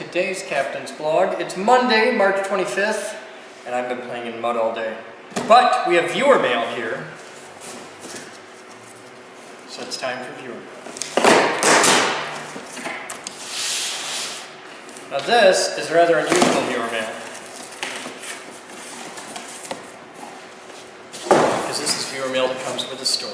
today's Captain's Blog. It's Monday, March 25th, and I've been playing in mud all day. But we have viewer mail here, so it's time for viewer mail. Now this is rather unusual viewer mail, because this is viewer mail that comes with a story.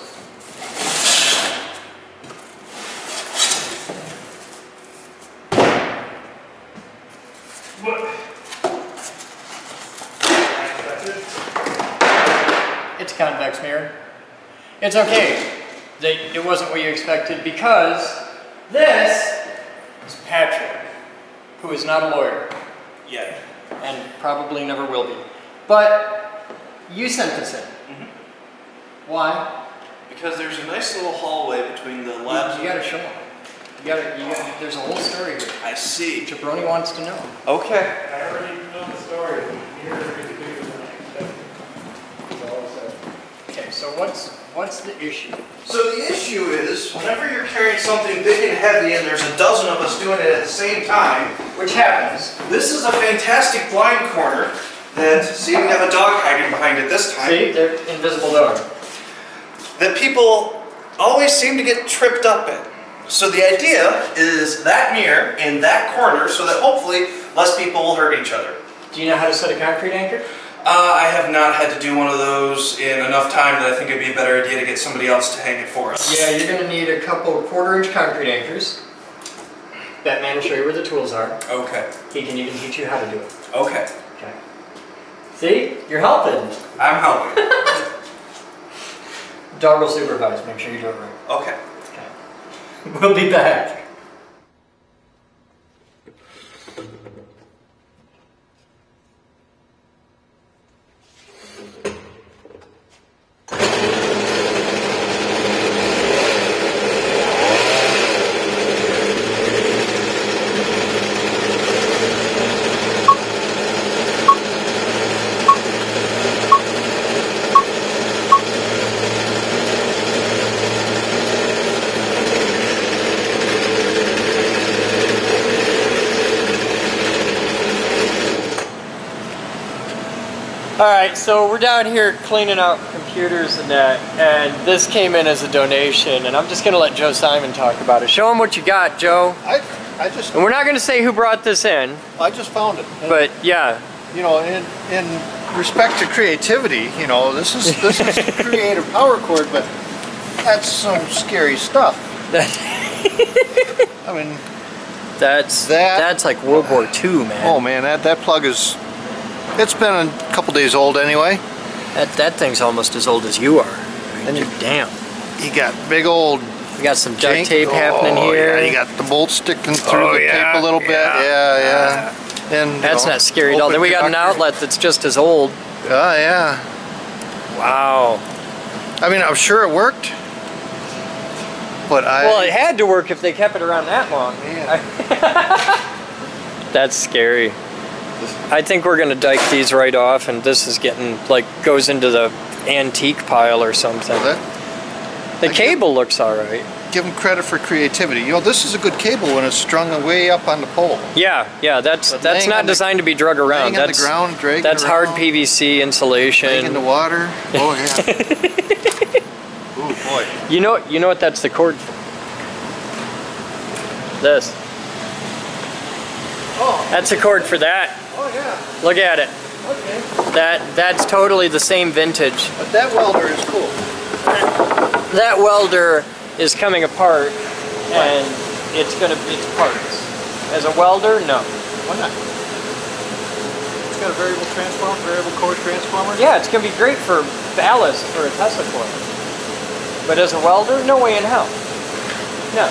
It's a convex mirror. It's okay. It wasn't what you expected, because this is Patrick, who is not a lawyer. Yet. And probably never will be. But you sent this in. Mm-hmm. Why? Because there's a nice little hallway between the labs. You gotta show him. There's a whole story here. I see. Jabroni wants to know. Okay. I already know the story. Okay, so what's the issue? So the issue is, whenever you're carrying something big and heavy and there's a dozen of us doing it at the same time, Which happens. this is a fantastic blind corner that, see, we have a dog hiding behind it this time. See, they're invisible dog. That people always seem to get tripped up in. So the idea is that mirror in that corner so that hopefully less people will hurt each other. Do you know how to set a concrete anchor? I have not had to do one of those in enough time that I think it'd be a better idea to get somebody else to hang it for us. Yeah, you're going to need a couple of 1/4-inch concrete anchors. Batman will show you where the tools are. Okay. He can even teach you how to do it. Okay. Okay. See? You're helping. I'm helping. Dog will supervise. Make sure you do it right. Okay. Okay. We'll be back. Alright, so we're down here cleaning out computers and that, and this came in as a donation, and I'm just going to let Joe Simon talk about it. Show him what you got, Joe. I just And we're not going to say who brought this in, I just found it. And, but yeah. you know, in respect to creativity, you know, this is creative power cord, but that's some scary stuff. I mean, that's like World War II, man. oh man, that plug is, it's been a couple days old anyway. That thing's almost as old as you are. I mean, damn. You got big old We got some duct tape happening here. Yeah, you got the bolt sticking through the tape a little bit. Yeah. And That's not scary at all. Then we got an outlet that's just as old. Oh yeah. Wow. I mean, I'm sure it worked, but Well, it had to work if they kept it around that long. Man. That's scary. I think we're gonna dike these right off, and this is getting like goes into the antique pile or something. The cable looks all right. Give them credit for creativity. You know, this is a good cable when it's strung way up on the pole. Yeah, that's not designed to be drug around. That's on the ground, dragging that's around, hard PVC insulation. laying in the water. Oh yeah. Ooh boy. You know what that's the cord for? This. Oh. That's a cord for that. Oh yeah. Look at it. Okay. That's totally the same vintage. But that welder is cool. That welder is coming apart, and it's parts. As a welder, no. Why not? It's got a variable core transformer. Yeah, it's gonna be great for ballast for a Tesla coil. But as a welder, no way in hell. No.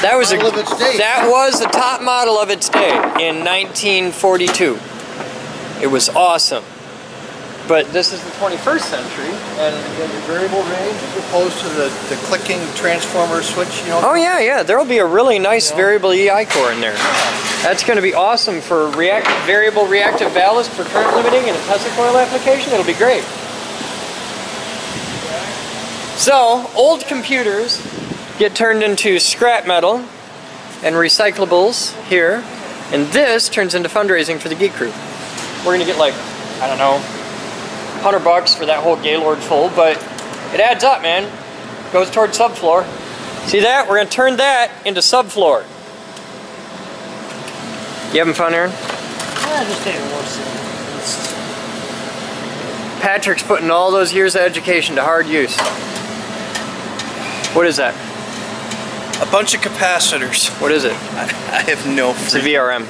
That was model of its day. That was a top model of its day in 1942. It was awesome. But this is the 21st century, and you have your variable range as opposed to the clicking transformer switch, you know. oh yeah, there'll be a really nice variable EI core in there. That's going to be awesome for variable reactive ballast for current limiting in a Tesla coil application. It'll be great. So, old computers get turned into scrap metal and recyclables here, and this turns into fundraising for the Geek Group. We're gonna get like, I don't know, $100 for that whole Gaylord full, but it adds up, man. Goes towards subfloor. See that? We're gonna turn that into subfloor. You having fun, Aaron? Yeah, just taking a horse. Patrick's putting all those years of education to hard use. What is that? A bunch of capacitors. What is it? I have no It's a VRM.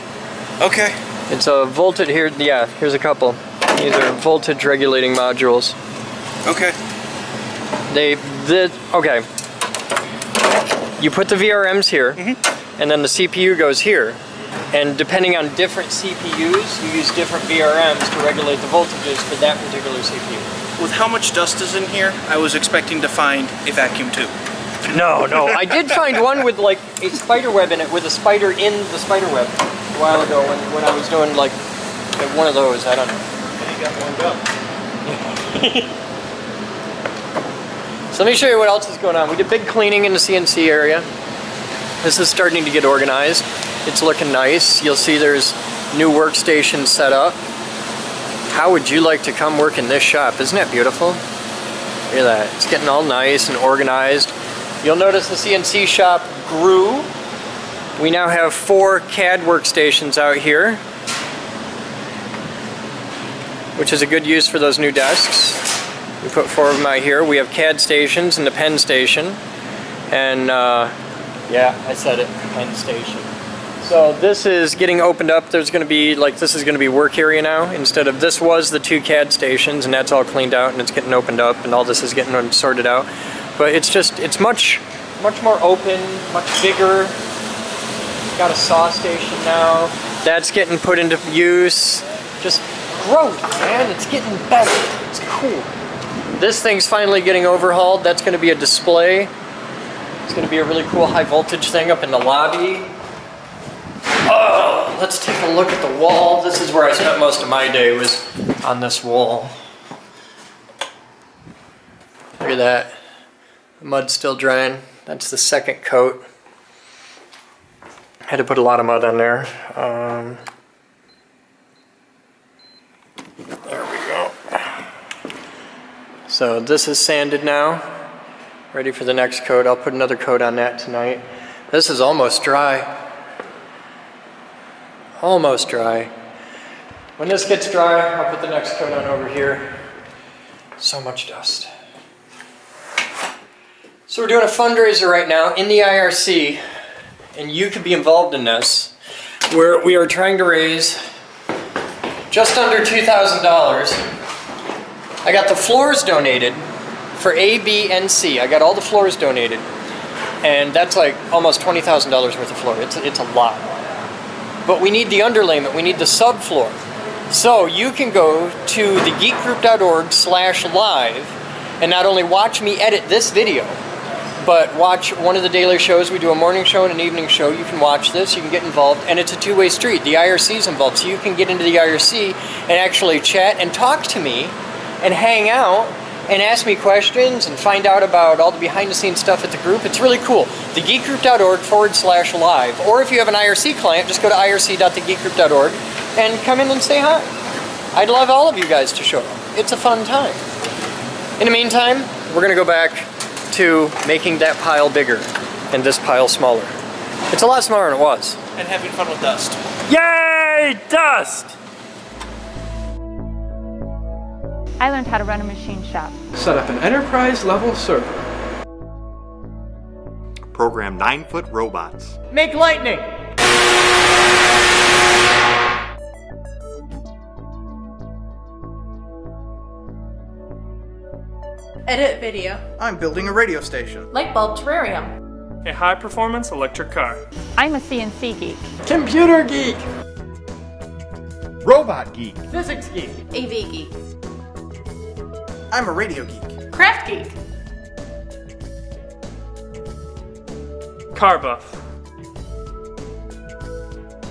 Okay. It's a voltage here. Yeah, here's a couple. These are voltage regulating modules. Okay. Okay. You put the VRMs here, and then the CPU goes here. And depending on different CPUs, you use different VRMs to regulate the voltages for that particular CPU. With how much dust is in here, I was expecting to find a vacuum tube. No. I did find one with like a spider web in it, with a spider in the spider web a while ago when I was doing like one of those. I don't know. And you got one done. So let me show you what else is going on. We did big cleaning in the CNC area. This is starting to get organized. It's looking nice. You'll see there's new workstations set up. How would you like to come work in this shop? Isn't that beautiful? Look at that. It's getting all nice and organized. You'll notice the CNC shop grew. We now have 4 CAD workstations out here, which is a good use for those new desks. We put 4 of them out here. We have CAD stations and the pen station. And yeah, I said it, pen station. So this is getting opened up. There's going to be, like, this is going to be work area now. Instead of, this was the 2 CAD stations, and that's all cleaned out and it's getting opened up and all this is getting sorted out. But it's just, it's much more open, much bigger. Got a saw station now. That's getting put into use. Just growth, man. It's getting better. It's cool. This thing's finally getting overhauled. That's going to be a display. It's going to be a really cool high voltage thing up in the lobby. Oh, let's take a look at the wall. This is where I spent most of my day, was on this wall. Look at that. The mud's still drying. That's the second coat. Had to put a lot of mud on there. There we go. So this is sanded now. Ready for the next coat. I'll put another coat on that tonight. This is almost dry. Almost dry. When this gets dry, I'll put the next coat on over here. So much dust. So we're doing a fundraiser right now in the IRC, and you could be involved in this, where we are trying to raise just under $2,000. I got the floors donated for A, B, and C. I got all the floors donated, and that's like almost $20,000 worth of floor. It's a lot. But we need the underlayment, we need the subfloor. So you can go to thegeekgroup.org/live and not only watch me edit this video, but watch one of the daily shows. We do a morning show and an evening show. You can watch this, you can get involved, and it's a two-way street. The IRC is involved, so you can get into the IRC and actually chat and talk to me and hang out and ask me questions and find out about all the behind-the-scenes stuff at the group. It's really cool. thegeekgroup.org/live. Or if you have an IRC client, just go to irc.thegeekgroup.org and come in and say hi. I'd love all of you guys to show up. It's a fun time. In the meantime, we're going to go back to making that pile bigger and this pile smaller. It's a lot smaller than it was. And having fun with dust. Yay, dust! I learned how to run a machine shop. Set up an enterprise-level server. Program 9-foot robots. Make lightning! Edit video. I'm building a radio station. Light bulb terrarium. A high-performance electric car. I'm a CNC geek. Computer geek! Robot geek. Physics geek! AV geek. I'm a radio geek. Craft geek. Car buff.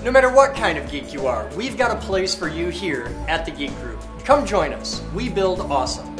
No matter what kind of geek you are, we've got a place for you here at the Geek Group. Come join us. We build awesome.